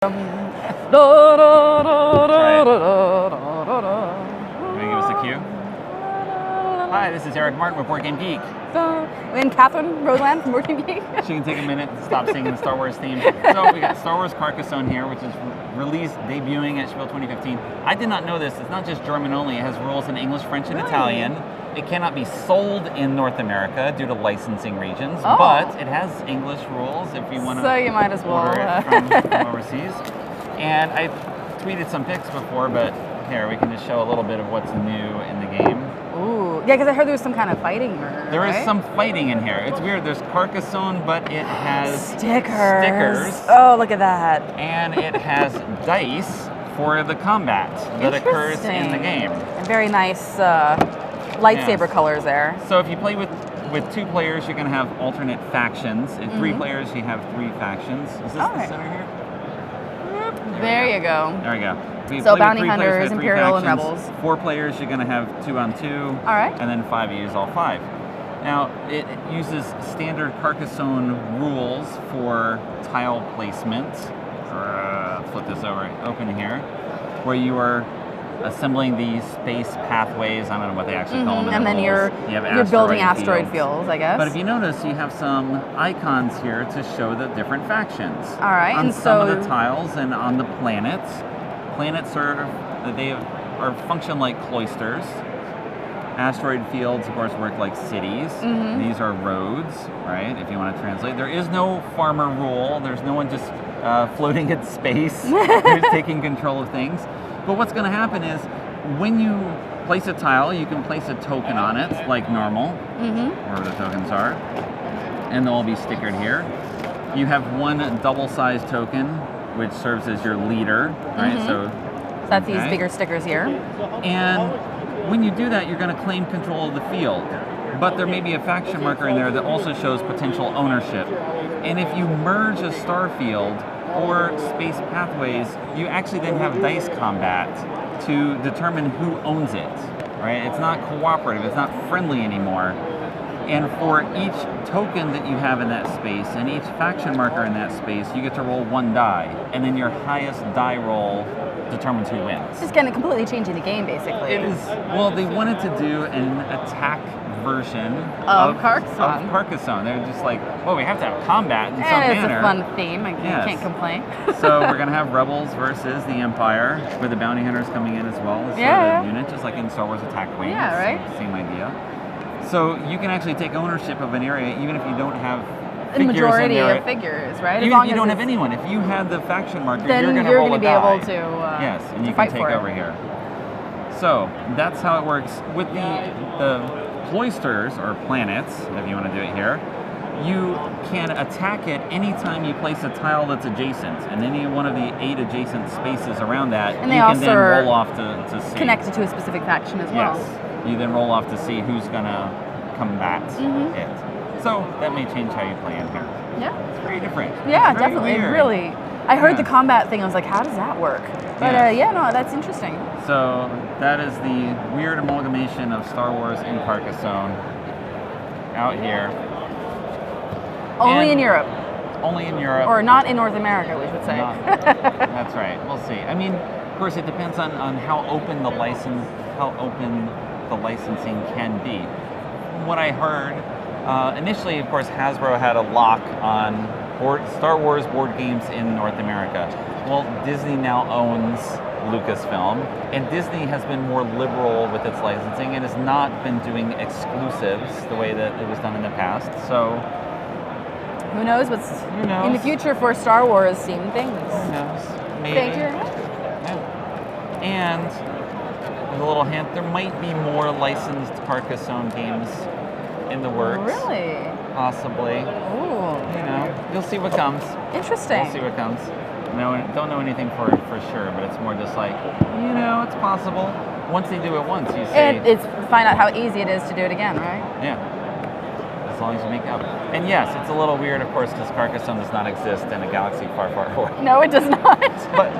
Right. Give us a cue. Hi, this is Eric Martin with Board Game Geek. And Catherine Roseland from Board Game Geek. She can take a minute to stop singing the Star Wars theme. So we got Star Wars Carcassonne here, which is debuting at Spiel 2015. I did not know this. It's not just German only. It has rules in English, French, and Italian. It cannot be sold in North America due to licensing regions, but it has English rules if you want to so you might as well order it from overseas. And I tweeted some pics before, but here we can just show a little bit of what's new in the game. Ooh, yeah, because I heard there was some kind of fighting. There is some fighting in here. It's weird. There's Carcassonne, but it has stickers. Oh, look at that. And it has dice for the combat that occurs in the game. And very nice lightsaber colors there. So if you play with 2 players, you can have alternate factions. If 3 players, you have 3 factions. Is this the center here? There you go. There we go. So bounty hunters, Imperial, and Rebels. 4 players, you're going to have 2-on-2. All right. And then 5, you use all 5. Now, it uses standard Carcassonne rules for tile placement. Flip this over, open here, where you are assembling these space pathways. I don't know what they actually call them. And then you're building asteroid fields, I guess. But if you notice, you have some icons here to show the different factions. All right. On some of the tiles and on the planets. Planets are function like cloisters. Asteroid fields, of course, work like cities. These are roads, right? If you want to translate, there is no farmer rule. There's no one just floating in space who's taking control of things. But what's going to happen is when you place a tile, you can place a token on it like normal, wherever the tokens are, and they'll all be stickered here. You have one double-sized token, which serves as your leader, right? So that's these bigger stickers here. And when you do that, you're going to claim control of the field. But there may be a faction marker in there that also shows potential ownership. And if you merge a star field or space pathways, you actually then have dice combat to determine who owns it, right? It's not cooperative, it's not friendly anymore. And for each token that you have in that space and each faction marker in that space, you get to roll 1 die. And then your highest die roll determines who wins. It's just kind of completely changing the game, basically. It is. Well, they wanted to do an attack version of Carcassonne. They're just like, well, we have to have combat in some manner. And it's a fun theme. I can't complain. So we're going to have Rebels versus the Empire, with the bounty hunters coming in as well. As sort of a unit, just like in Star Wars Attack Wings. Yeah, right. Same idea. So you can actually take ownership of an area even if you don't have the majority of figures, right? Even if you don't have anyone. If you had the faction marker, you're going to roll a die. Then you're going to be able to yes, and you can take over here. So that's how it works. With the cloisters, or planets, if you want to do it here, you can attack it anytime you place a tile that's adjacent, and any one of the 8 adjacent spaces around that, and you can then roll off to see. Connected to a specific faction as well. Yes. You then roll off to see who's going to combat it. So that may change how you play in here. Yeah. It's very different. Yeah, definitely. Really. I heard the combat thing. I was like, how does that work? But no, that's interesting. So that is the weird amalgamation of Star Wars and Carcassonne out here. Only in Europe. Only in Europe. Or not in North America, we should say. That's right. We'll see. I mean, of course, it depends on how open the licensing can be. From what I heard, initially, of course, Hasbro had a lock on Star Wars board games in North America. Well, Disney now owns Lucasfilm, and Disney has been more liberal with its licensing and has not been doing exclusives the way that it was done in the past. So who knows what's in the future for Star Wars themed things? Who knows? Maybe. Thank you. And as a little hint, there might be more licensed Carcassonne games in the works. Really? Possibly. Ooh. You know, you'll see what comes. Interesting. We'll see what comes. No, don't know anything for sure, but it's more just like, it's possible. Once they do it once, you say... It's find out how easy it is to do it again, right? Yeah. As long as you make up. And yes, it's a little weird, of course, because Carcassonne does not exist in a galaxy far, far away. No, it does not. But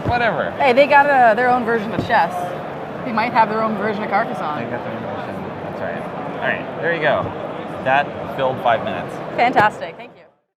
whatever. Hey, they got their own version of chess. They might have their own version of Carcassonne. They got their own version. That's right. All right, there you go. That filled 5 minutes. Fantastic. Thank you.